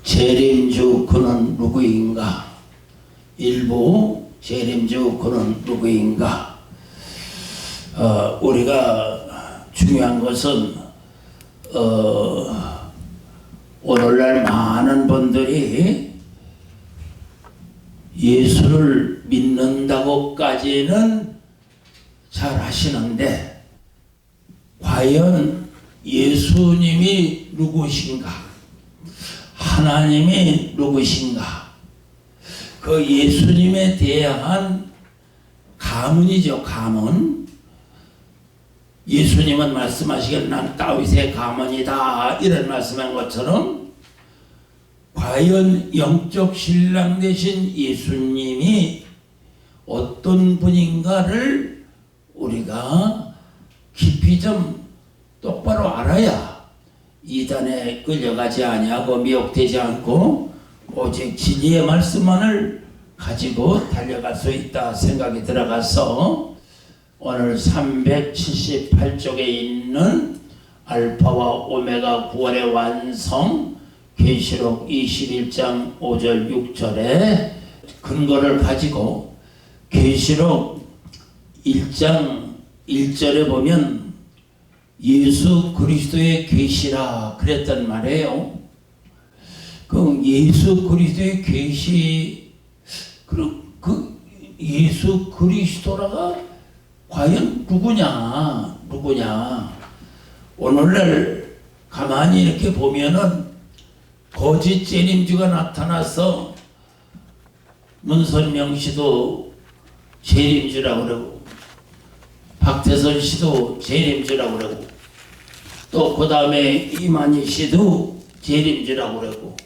재림주 그는 누구인가? 일부 재림주 그는 누구인가? 우리가 중요한 것은 오늘날 많은 분들이 예수를 믿는다고까지는 잘 하시는데 과연 예수님이 누구신가? 하나님이 누구신가? 그 예수님에 대한 가문이죠. 가문. 예수님은 말씀하시기를 난 다윗의 가문이다 이런 말씀한 것처럼 과연 영적 신랑 되신 예수님이 어떤 분인가를 우리가 깊이 좀 똑바로 알아야 이단에 끌려가지 아니하고 미혹되지 않고 오직 진리의 말씀만을 가지고 달려갈 수 있다 생각이 들어가서 오늘 378쪽에 있는 알파와 오메가 9월의 완성 계시록 21장 5절 6절의 근거를 가지고 계시록 1장 1절에 보면 예수 그리스도의 계시라 그랬단 말이에요. 그 예수 그리스도의 계시 그 예수 그리스도라가 과연 누구냐? 오늘날 가만히 이렇게 보면은 거짓 재림주가 나타나서 문선명 씨도 재림주라고 그러고 박태선 씨도 재림주라고 그러고 또 그 다음에 이만희 씨도 재림주라고 그러고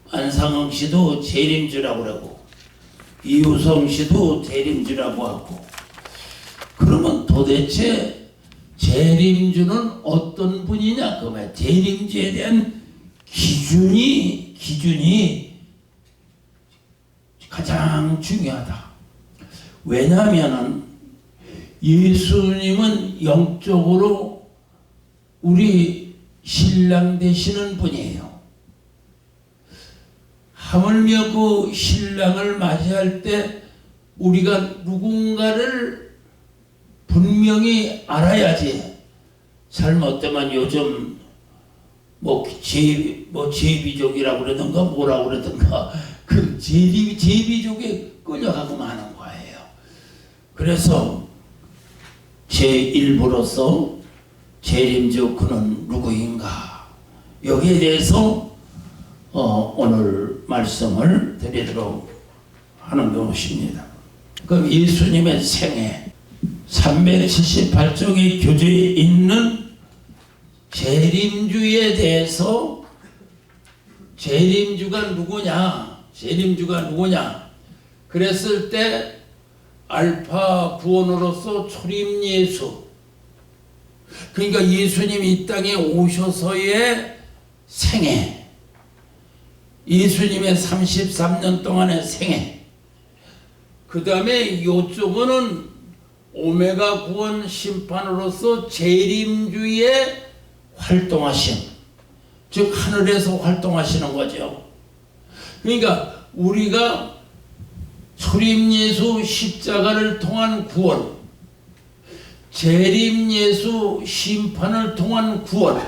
안상흥 씨도 재림주라고 그러고 이우성 씨도 재림주라고 하고 그러면 도대체 재림주는 어떤 분이냐? 그 말 재림주에 대한 기준이 가장 중요하다. 왜냐하면은 예수님은 영적으로 우리 신랑 되시는 분이에요. 하물며 그 신랑을 맞이할 때 우리가 누군가를 분명히 알아야지. 잘못되면 요즘 제비족이라고 그러든가 뭐라고 그러든가 그 제비족에 끌려가고 마는 거예요. 그래서 제1부로서 재림주 그는 누구인가 여기에 대해서 오늘 말씀을 드리도록 하는 것입니다. 그럼 예수님의 생애 378쪽에 교재에 있는 재림주에 대해서 재림주가 누구냐 그랬을 때 알파 구원으로서 초림 예수 그러니까 예수님이 이 땅에 오셔서의 생애 예수님의 33년 동안의 생애 그 다음에 이쪽은 오메가 구원 심판으로서 재림주의 활동하심 즉 하늘에서 활동하시는 거죠. 그러니까 우리가 초림 예수 십자가를 통한 구원 재림 예수 심판을 통한 구원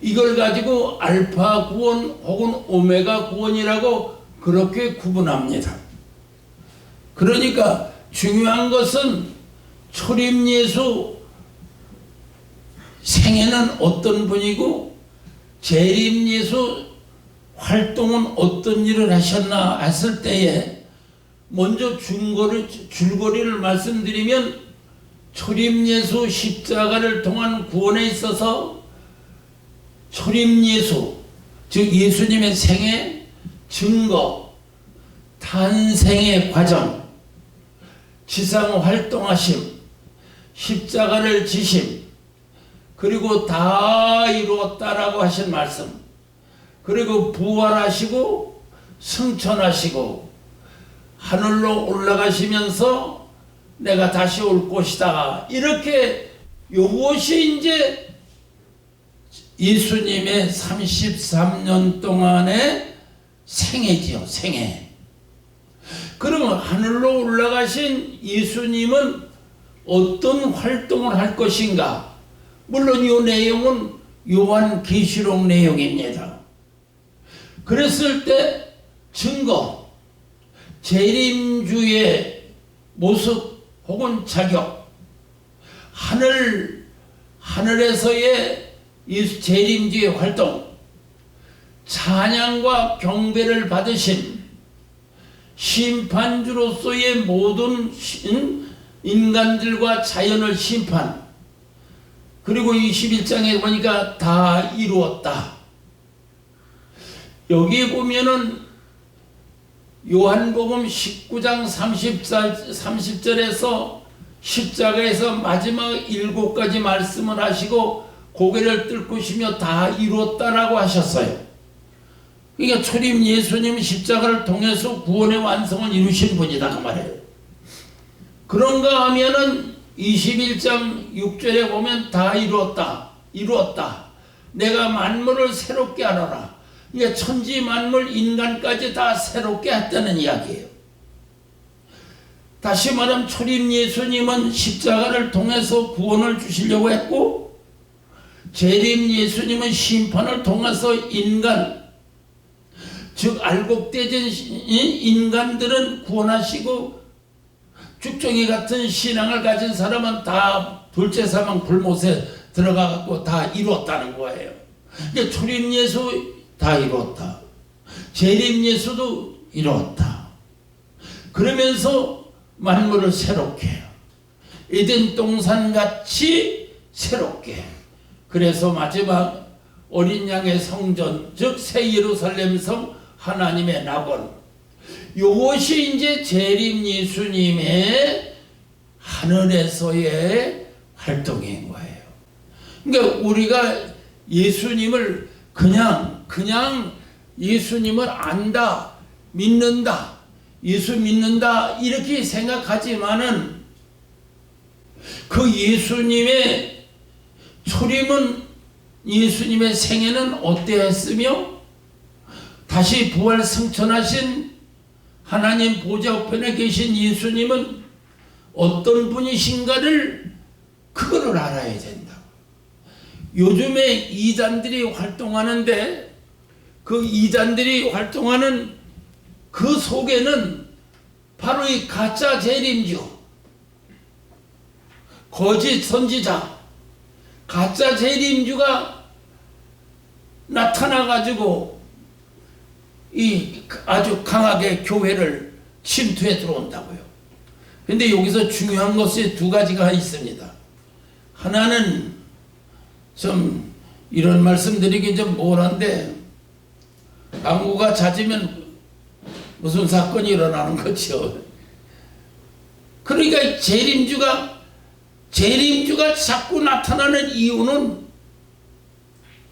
이걸 가지고 알파 구원 혹은 오메가 구원이라고 그렇게 구분합니다. 그러니까 중요한 것은 초림 예수 생애는 어떤 분이고 재림 예수 활동은 어떤 일을 하셨나 했을 때에 먼저 줄거리를 말씀드리면 초림예수 십자가를 통한 구원에 있어서 초림예수, 즉 예수님의 생애, 증거, 탄생의 과정, 지상 활동하심, 십자가를 지심, 그리고 다 이루었다라고 하신 말씀, 그리고 부활하시고 승천하시고 하늘로 올라가시면서 내가 다시 올 것이다. 이렇게 요것이 이제 예수님의 33년 동안의 생애지요. 생애. 그러면 하늘로 올라가신 예수님은 어떤 활동을 할 것인가? 물론 이 내용은 요한계시록 내용입니다. 그랬을 때 증거, 재림주의 모습 혹은 자격, 하늘에서의 이 재림주의 활동, 찬양과 경배를 받으신 심판주로서의 모든 인간들과 자연을 심판, 그리고 21장에 보니까 다 이루었다. 여기 보면은 요한복음 19장 30절에서 십자가에서 마지막 7가지 말씀을 하시고 고개를 뚫으시며 다 이루었다라고 하셨어요. 그러니까 초림 예수님은 십자가를 통해서 구원의 완성을 이루신 분이다 그 말이에요. 그런가 하면은 21장 6절에 보면 다 이루었다. 내가 만물을 새롭게 하노라. 이게 천지 만물 인간까지 다 새롭게 했다는 이야기예요. 다시 말하면 초림 예수님은 십자가를 통해서 구원을 주시려고 했고, 재림 예수님은 심판을 통해서 인간, 즉 알곡되진 인간들은 구원하시고, 죽정이 같은 신앙을 가진 사람은 다 둘째 사망 불못에 들어가갖고 다 이루었다는 거예요. 이제 초림 예수 다 이루었다. 재림 예수도 이루었다. 그러면서 만물을 새롭게, 에덴 동산같이 새롭게. 그래서 마지막 어린 양의 성전, 즉 새 예루살렘 성, 하나님의 낙원, 요것이 이제 재림 예수님의 하늘에서의 활동인 거예요. 그러니까 우리가 예수님을 그냥 예수님을 안다, 믿는다, 예수 믿는다 이렇게 생각하지만은 그 예수님의 초림은, 예수님의 생애는 어떠했으며 다시 부활 승천하신 하나님 보좌 우편에 계신 예수님은 어떤 분이신가를 그거를 알아야 된다. 요즘에 이단들이 활동하는데 그 이단들이 활동하는 그 속에는 바로 이 가짜 재림주, 거짓 선지자, 가짜 재림주가 나타나가지고 이 아주 강하게 교회를 침투해 들어온다고요. 근데 여기서 중요한 것이 2가지가 있습니다. 하나는 좀 이런 말씀드리긴 좀 뭐란데, 강우가 잦으면 무슨 사건이 일어나는 거죠. 그러니까 재림주가 자꾸 나타나는 이유는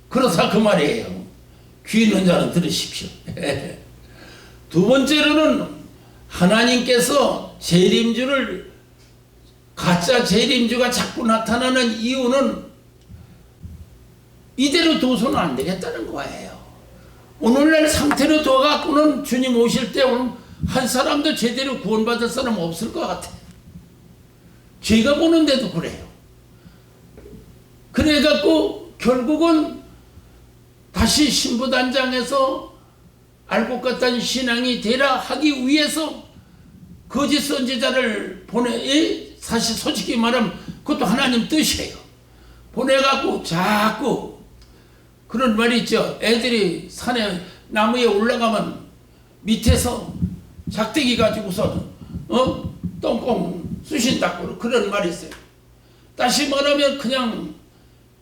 그렇다 그 말이에요. 귀 있는 자는 들으십시오. 2번째로는 하나님께서 가짜 재림주가 자꾸 나타나는 이유는 이대로 둬서는 안 되겠다는 거예요. 오늘날 상태로 둬갖고는 주님 오실 때 한 사람도 제대로 구원받을 사람 없을 것 같아요. 제가 보는데도 그래요. 그래갖고 결국은 다시 신부단장에서 알고 같다는 신앙이 되라 하기 위해서 거짓 선지자를 사실 솔직히 말하면 그것도 하나님 뜻이에요. 보내갖고 자꾸 그런 말이 있죠. 애들이 산에 나무에 올라가면 밑에서 작대기 가지고서 똥꽁 쑤신다고 그런 말이 있어요. 다시 말하면 그냥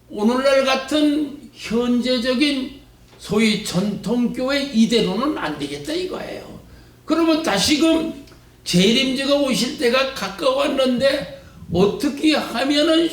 오늘날 같은 현재적인 소위 전통교회 이대로는 안 되겠다 이거예요. 그러면 다시금 재림주가 오실 때가 가까웠는데 어떻게 하면은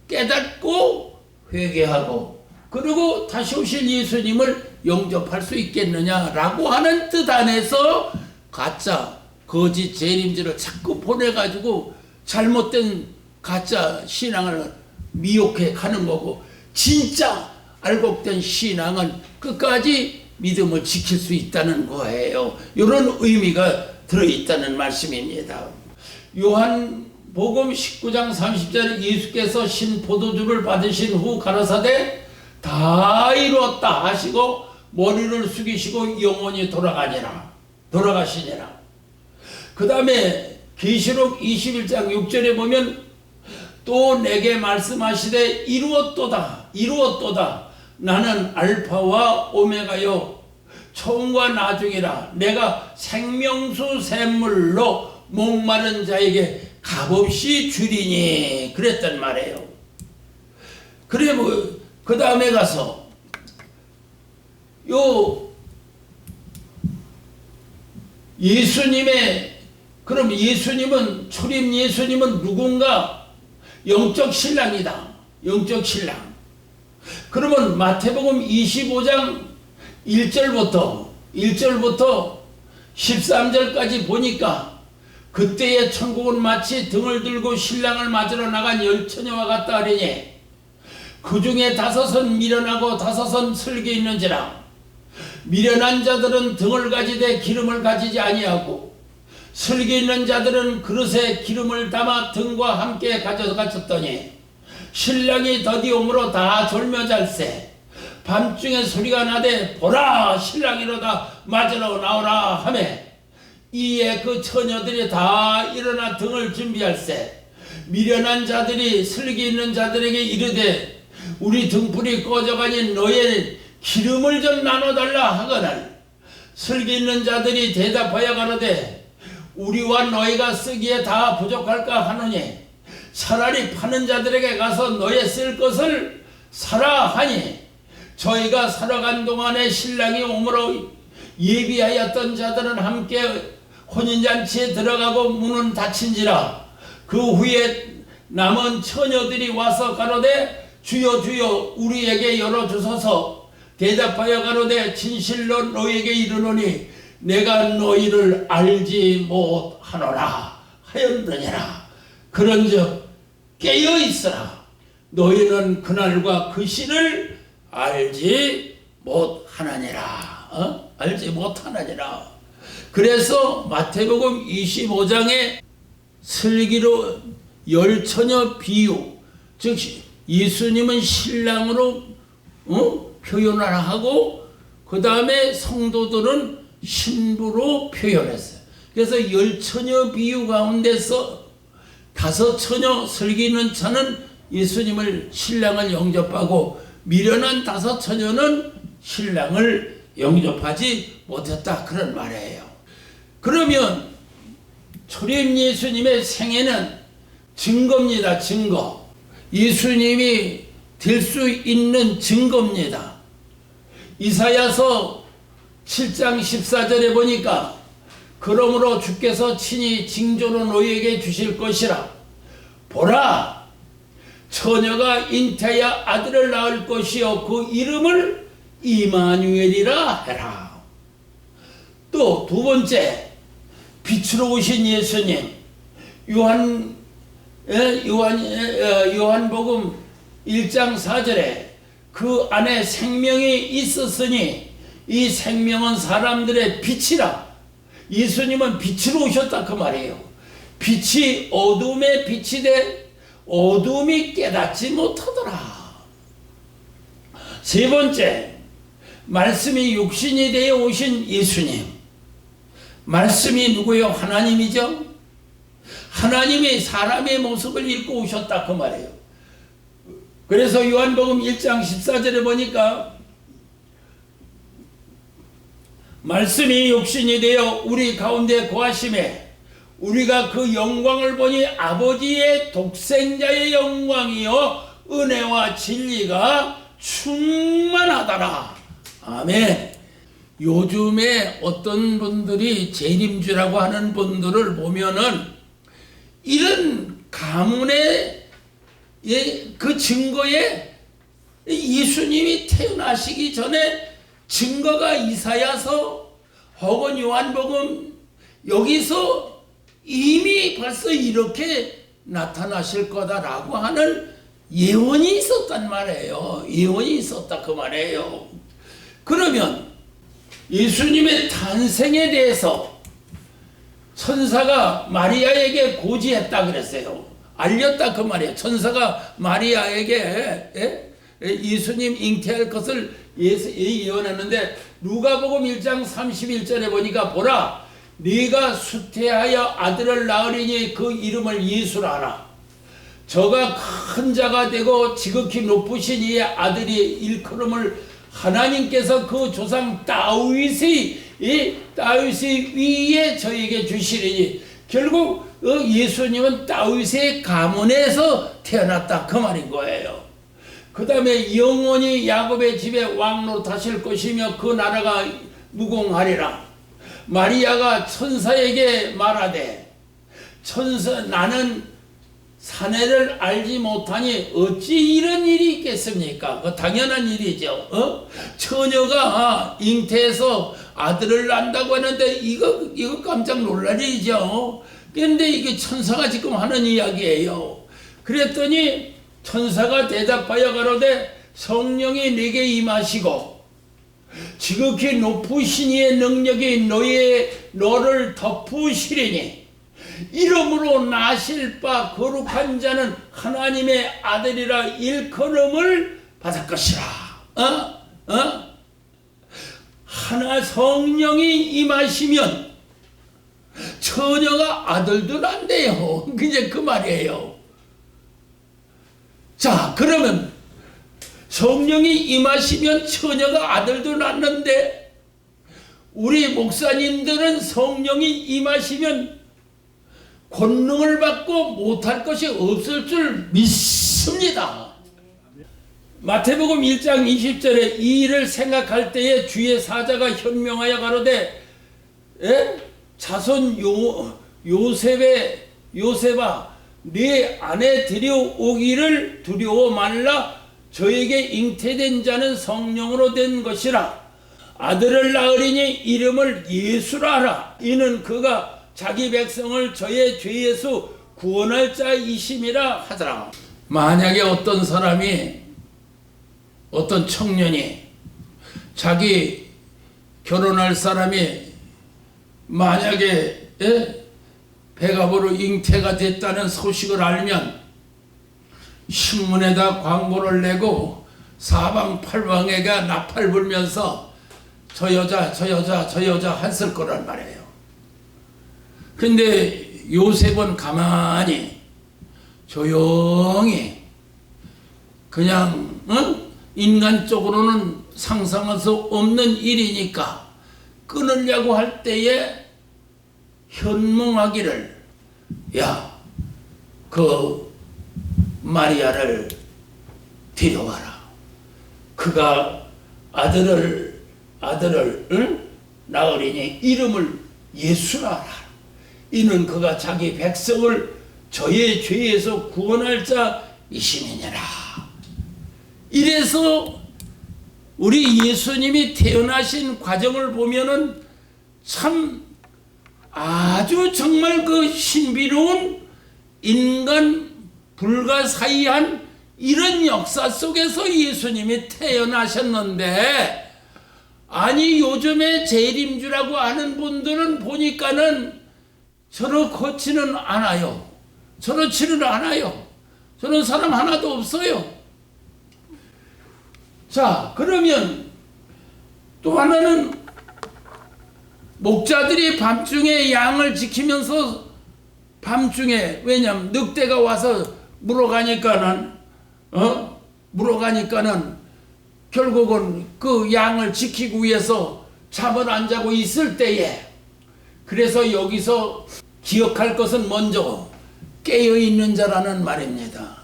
깨닫고 회개하고 그리고 다시 오실 예수님을 영접할 수 있겠느냐라고 하는 뜻 안에서 가짜 거짓 재림주를 자꾸 보내가지고 잘못된 가짜 신앙을 미혹해 가는 거고, 진짜 알곡된 신앙은 끝까지 믿음을 지킬 수 있다는 거예요. 이런 의미가 들어있다는 말씀입니다. 요한복음 19장 30절에 예수께서 신포도주를 받으신 후 가라사대 다 이루었다 하시고 머리를 숙이시고 영원히 돌아가시니라. 그 다음에 계시록 21장 6절에 보면 또 내게 말씀하시되 이루었도다 나는 알파와 오메가요 처음과 나중이라 내가 생명수 샘물로 목마른 자에게 값없이 주리니 그랬단 말이에요. 그래 그 다음에 가서 그럼 초림 예수님은 누군가? 영적 신랑이다. 영적 신랑. 그러면 마태복음 25장 1절부터 13절까지 보니까 그때의 천국은 마치 등을 들고 신랑을 맞으러 나간 열처녀와 같다 하리니 그 중에 5은 미련하고 5은 슬기 있는지라. 미련한 자들은 등을 가지되 기름을 가지지 아니하고 슬기 있는 자들은 그릇에 기름을 담아 등과 함께 가져갔었더니 신랑이 더디옴으로 다 졸며 잘세 밤중에 소리가 나되 보라 신랑이로다 맞으러 나오라 하매 이에 그 처녀들이 다 일어나 등을 준비할세 미련한 자들이 슬기 있는 자들에게 이르되 우리 등불이 꺼져가니 너의 기름을 좀 나눠달라 하거늘 슬기 있는 자들이 대답하여 가로되 우리와 너희가 쓰기에 다 부족할까 하노니 차라리 파는 자들에게 가서 너희 쓸 것을 사라 하니 저희가 살아간 동안에 신랑이 오므로 예비하였던 자들은 함께 혼인잔치에 들어가고 문은 닫힌지라. 그 후에 남은 처녀들이 와서 가로되 주여 주여 우리에게 열어주소서. 대답하여 가로되 진실로 너희에게 이르노니 내가 너희를 알지 못하노라 하였느니라. 그런즉 깨어있으라. 너희는 그날과 그 시를 알지 못하느니라. 알지 못하느니라. 그래서 마태복음 25장에 슬기로 열처녀 비유, 즉 예수님은 신랑으로 표현을 하고 그 다음에 성도들은 신부로 표현했어요. 그래서 열처녀 비유 가운데서 5처녀 슬기 있는 자는 예수님을 신랑을 영접하고 미련한 5처녀는 신랑을 영접하지 못했다 그런 말이에요. 그러면 초림 예수님의 생애는 증거입니다. 증거. 예수님이 될 수 있는 증거입니다. 이사야서 7장 14절에 보니까 그러므로 주께서 친히 징조로 너희에게 주실 것이라. 보라 처녀가 잉태하여 아들을 낳을 것이요 그 이름을 이마누엘이라 해라. 또 두 번째 빛으로 오신 예수님 요한복음 1장 4절에 그 안에 생명이 있었으니 이 생명은 사람들의 빛이라. 예수님은 빛으로 오셨다 그 말이에요. 빛이 어둠의 빛이 돼 어둠이 깨닫지 못하더라. 세 번째 말씀이 육신이 되어 오신 예수님. 말씀이 누구요? 하나님이죠. 하나님이 사람의 모습을 입고 오셨다 그 말이에요. 그래서 요한복음 1장 14절에 보니까 말씀이 육신이 되어 우리 가운데 거하심에 우리가 그 영광을 보니 아버지의 독생자의 영광이요 은혜와 진리가 충만하더라. 아멘. 요즘에 어떤 분들이 재림주라고 하는 분들을 보면은 이런 가문의 그 증거에 예수님이 태어나시기 전에 증거가 이사야서 혹은 요한복음 여기서 이미 벌써 이렇게 나타나실 거다라고 하는 예언이 있었단 말이에요. 예언이 있었다 그 말이에요. 그러면 예수님의 탄생에 대해서 천사가 마리아에게 고지했다 그랬어요. 알렸다 그 말이에요. 천사가 마리아에게 예수님 잉태할 것을 예언했는데 누가복음 1장 31절에 보니까 보라 네가 수태하여 아들을 낳으리니 그 이름을 예수라 하라. 저가 큰 자가 되고 지극히 높으신 이의 아들이 일컬음을 하나님께서 그 조상 다윗의 위에 저에게 주시리니 결국 예수님은 다윗의 가문에서 태어났다 그 말인 거예요. 그 다음에 영원히 야곱의 집에 왕 노릇하실 것이며 그 나라가 무궁하리라. 마리아가 천사에게 말하되 나는 사내를 알지 못하니 어찌 이런 일이 있겠습니까? 그 당연한 일이죠. 처녀가 잉태해서 아들을 낳는다고 하는데 이거 깜짝 놀랄 일이죠. 그런데 이게 천사가 지금 하는 이야기예요. 그랬더니 천사가 대답하여 가로되 성령이 네게 임하시고 지극히 높으신 이의 능력이 너를 덮으시리니 이름으로 나실 바 거룩한 자는 하나님의 아들이라 일컬음을 받을 것이라. 하나 성령이 임하시면 처녀가 아들도 난대요. 이제 그 말이에요. 자, 그러면 성령이 임하시면 처녀가 아들도 낳는데 우리 목사님들은 성령이 임하시면 권능을 받고 못할 것이 없을 줄 믿습니다. 마태복음 1장 20절에 이 일을 생각할 때에 주의 사자가 현명하여 가로되 자손 요셉아 네 아내 데려오기를 두려워 말라. 저에게 잉태된 자는 성령으로 된 것이라. 아들을 낳으리니 이름을 예수라 하라. 이는 그가 자기 백성을 저의 죄에서 구원할 자이심이라 하더라. 만약에 어떤 사람이 어떤 청년이 자기 결혼할 사람이 만약에 백압으로 잉태가 됐다는 소식을 알면 신문에다 광고를 내고 사방팔방에가 나팔 불면서 저 여자 했을 거란 말이에요. 근데 요셉은 가만히 조용히 그냥 인간적으로는 상상할 수 없는 일이니까 끊으려고 할 때에 현몽하기를 그 마리아를 데려와라. 그가 아들을 낳으리니 이름을 예수라 하라. 이는 그가 자기 백성을 저의 죄에서 구원할 자이심이니라. 이래서 우리 예수님이 태어나신 과정을 보면은 참 아주 정말 그 신비로운 인간 불가사의한 이런 역사 속에서 예수님이 태어나셨는데, 아니 요즘에 재림주라고 하는 분들은 보니까는 저렇지는 않아요. 저렇지는 않아요. 저런 사람 하나도 없어요. 자, 그러면 또 하나는 목자들이 밤중에 양을 지키면서 밤중에, 왜냐면 늑대가 와서 물어가니까는 결국은 그 양을 지키기 위해서 잠을 안 자고 있을 때에, 그래서 여기서 기억할 것은 먼저 깨어있는 자라는 말입니다.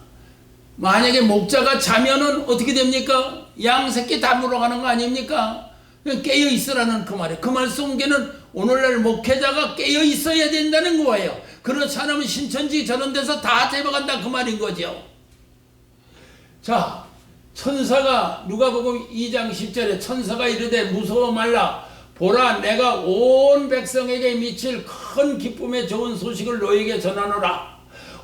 만약에 목자가 자면은 어떻게 됩니까? 양 새끼 다 물어가는 거 아닙니까? 깨어있으라는 그 말이에요. 그 말 속에는 오늘날 목회자가 깨어있어야 된다는 거예요. 그렇지 않으면 신천지 저런 데서 다 잡아간다 그 말인 거죠. 자, 천사가 누가복음 2장 10절에 천사가 이르되 무서워 말라 보라 내가 온 백성에게 미칠 큰 기쁨의 좋은 소식을 너에게 전하노라.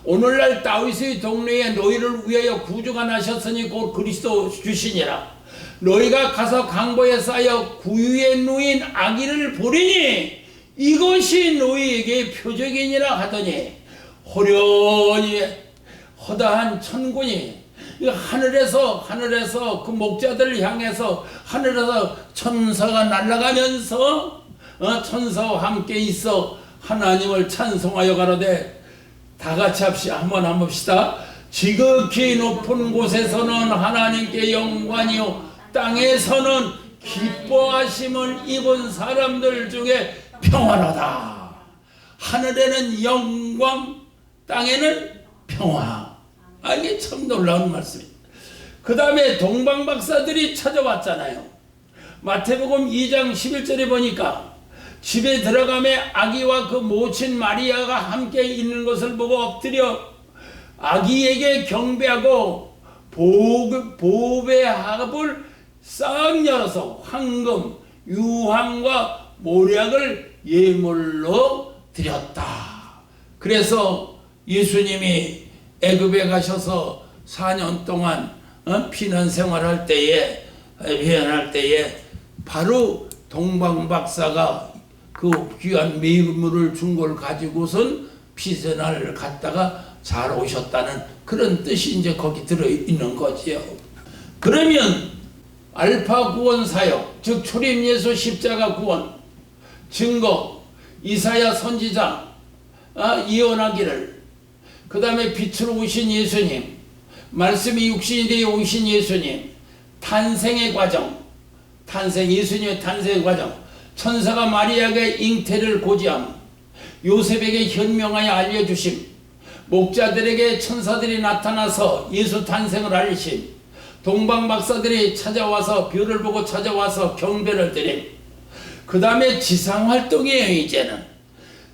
오늘날 다윗의 동네에 너희를 위하여 구주가 나셨으니 곧 그리스도 주시니라. 너희가 가서 강보에 쌓여 구유에 누인 아기를 보리니 이것이 너희에게 표적이니라 하더니 호련히 허다한 천군이 하늘에서 그 목자들을 향해서 하늘에서 천사가 날아가면서 천사와 함께 있어 하나님을 찬송하여 가로되 다 같이 한번 봅시다. 지극히 높은 곳에서는 하나님께 영광이요 땅에서는 기뻐하심을 입은 사람들 중에 평안하다. 하늘에는 영광, 땅에는 평화. 이게 참 놀라운 말씀입니다. 그 다음에 동방박사들이 찾아왔잖아요. 마태복음 2장 11절에 보니까 집에 들어가매 아기와 그 모친 마리아가 함께 있는 것을 보고 엎드려 아기에게 경배하고 보배의 합을 싹 열어서 황금, 유황과 모략을 예물로 드렸다. 그래서 예수님이 애굽에 가셔서 4년 동안 피난 생활할 때에 바로 동방박사가 그 귀한 메물을 준 걸 가지고선 피sen을 갔다가 잘 오셨다는 그런 뜻이 이제 거기 들어있는 거지요. 그러면 알파 구원 사역, 즉 초림 예수 십자가 구원 증거, 이사야 선지자 예언하기를, 그 다음에 빛으로 오신 예수님, 말씀이 육신이 되어 오신 예수님, 탄생의 과정, 예수님의 탄생의 과정, 천사가 마리아에게 잉태를 고지함, 요셉에게 현명하여 알려주심, 목자들에게 천사들이 나타나서 예수 탄생을 알리심, 동방박사들이 찾아와서 별을 보고 찾아와서 경배를 드림. 그 다음에 지상활동이에요. 이제는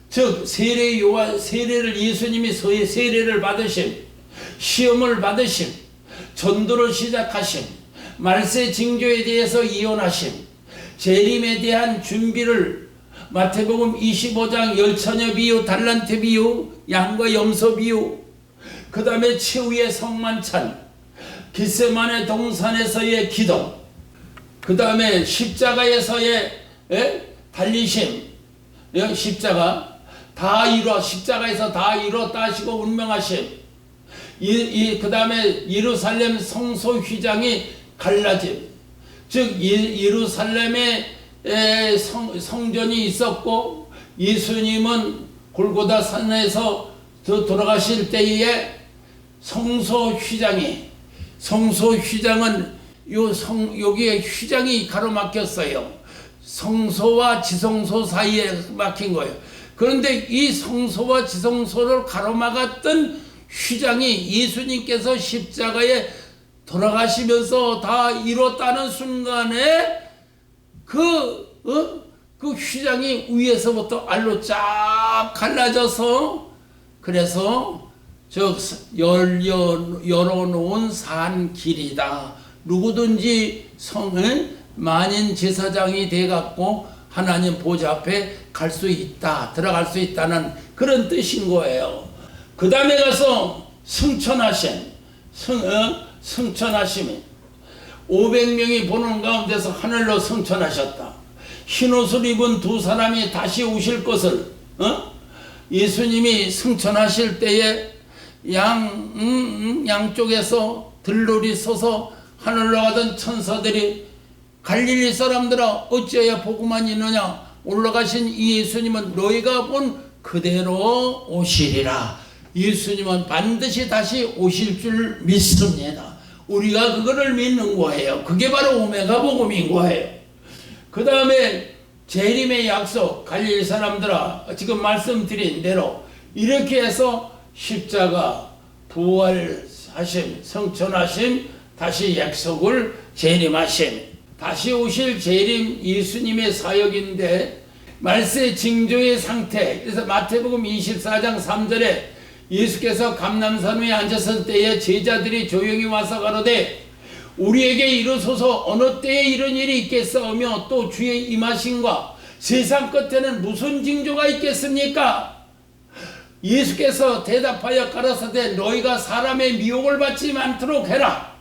즉 세례를 예수님이 세례를 받으심, 시험을 받으심, 전도를 시작하심, 말세 징조에 대해서 예언하심, 재림에 대한 준비를 마태복음 25장 열처녀 비유, 달란트 비유, 양과 염소 비유, 그 다음에 최후의 성만찬, 겟세마네 동산에서의 기도, 그 다음에 십자가에서의 달리심, 십자가 다 이루어, 십자가에서 다 이루었다 하시고 운명하심, 그 다음에 예루살렘 성소 휘장이 갈라짐, 즉 예루살렘에 성전이 있었고 예수님은 골고다 산에서 돌아가실 때에 성소 휘장은 여기에 휘장이 가로막혔어요. 성소와 지성소 사이에 막힌 거예요. 그런데 이 성소와 지성소를 가로막았던 휘장이 예수님께서 십자가에 돌아가시면서 다 이뤘다는 순간에 그 휘장이 위에서부터 알로 쫙 갈라져서, 그래서 열어놓은 산 길이다. 누구든지 만인 제사장이 돼갖고 하나님 보좌 앞에 갈 수 있다, 들어갈 수 있다는 그런 뜻인 거예요. 그 다음에 가서 승천하심, 500명이 보는 가운데서 하늘로 승천하셨다. 흰옷을 입은 두 사람이 다시 오실 것을 예수님이 승천하실 때에 양쪽에서 들놀이 서서 하늘로 가던 천사들이 갈릴리 사람들아 어찌하여 보고만 있느냐, 올라가신 이 예수님은 너희가 본 그대로 오시리라. 예수님은 반드시 다시 오실 줄 믿습니다. 우리가 그거를 믿는 거예요. 그게 바로 오메가 복음인 거예요. 그 다음에 재림의 약속, 갈릴리 사람들아, 지금 말씀드린 대로 이렇게 해서 십자가, 부활하심, 성천하심, 다시 약속을 재림하심, 다시 오실 재림 예수님의 사역인데 말세 징조의 상태. 그래서 마태복음 24장 3절에 예수께서 감람산 위에 앉았을 때에 제자들이 조용히 와서 가로되 우리에게 이르소서 어느 때에 이런 일이 있겠사오며 또 주의 임하심과 세상 끝에는 무슨 징조가 있겠습니까? 예수께서 대답하여 가라사대 너희가 사람의 미혹을 받지 않도록 해라.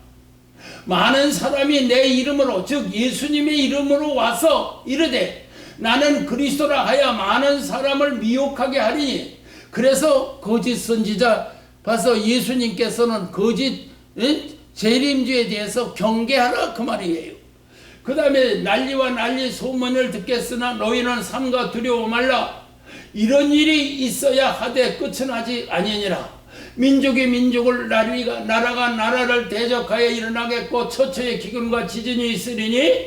많은 사람이 내 이름으로 즉 예수님의 이름으로 와서 이르되 나는 그리스도라 하여 많은 사람을 미혹하게 하리니. 그래서 거짓 선지자 봐서 예수님께서는 거짓 재림주에 대해서 경계하라 그 말이에요. 그 다음에 난리와 난리 소문을 듣겠으나 너희는 삼가 두려워 말라. 이런 일이 있어야 하되 끝은 아직 아니니라. 민족이 민족을 나라가 나라를 대적하여 일어나겠고 처처의 기근과 지진이 있으리니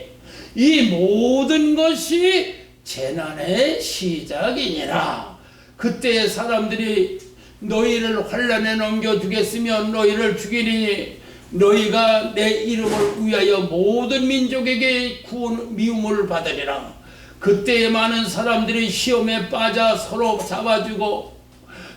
이 모든 것이 재난의 시작이니라. 그때 사람들이 너희를 환난에 넘겨주겠으며 너희를 죽이리니 너희가 내 이름을 위하여 모든 민족에게 미움을 받으리라. 그때에 많은 사람들이 시험에 빠져 서로 잡아주고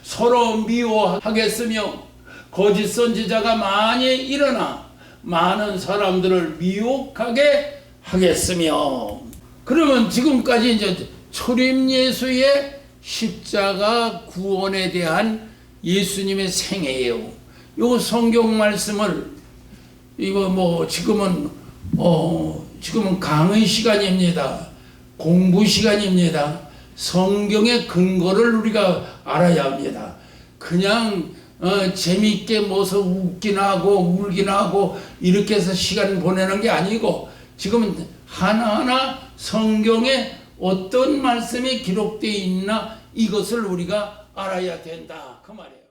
서로 미워하겠으며 거짓 선지자가 많이 일어나 많은 사람들을 미혹하게 하겠으며. 그러면 지금까지 이제 초림 예수의 십자가 구원에 대한 예수님의 생애예요. 요 성경 말씀을 이거 지금은 강의 시간입니다. 공부 시간입니다. 성경의 근거를 우리가 알아야 합니다. 그냥 재미있게 웃기나 하고 울기나 하고 이렇게 해서 시간 보내는 게 아니고 지금은 하나하나 성경에 어떤 말씀이 기록되어 있나 이것을 우리가 알아야 된다 그 말이에요.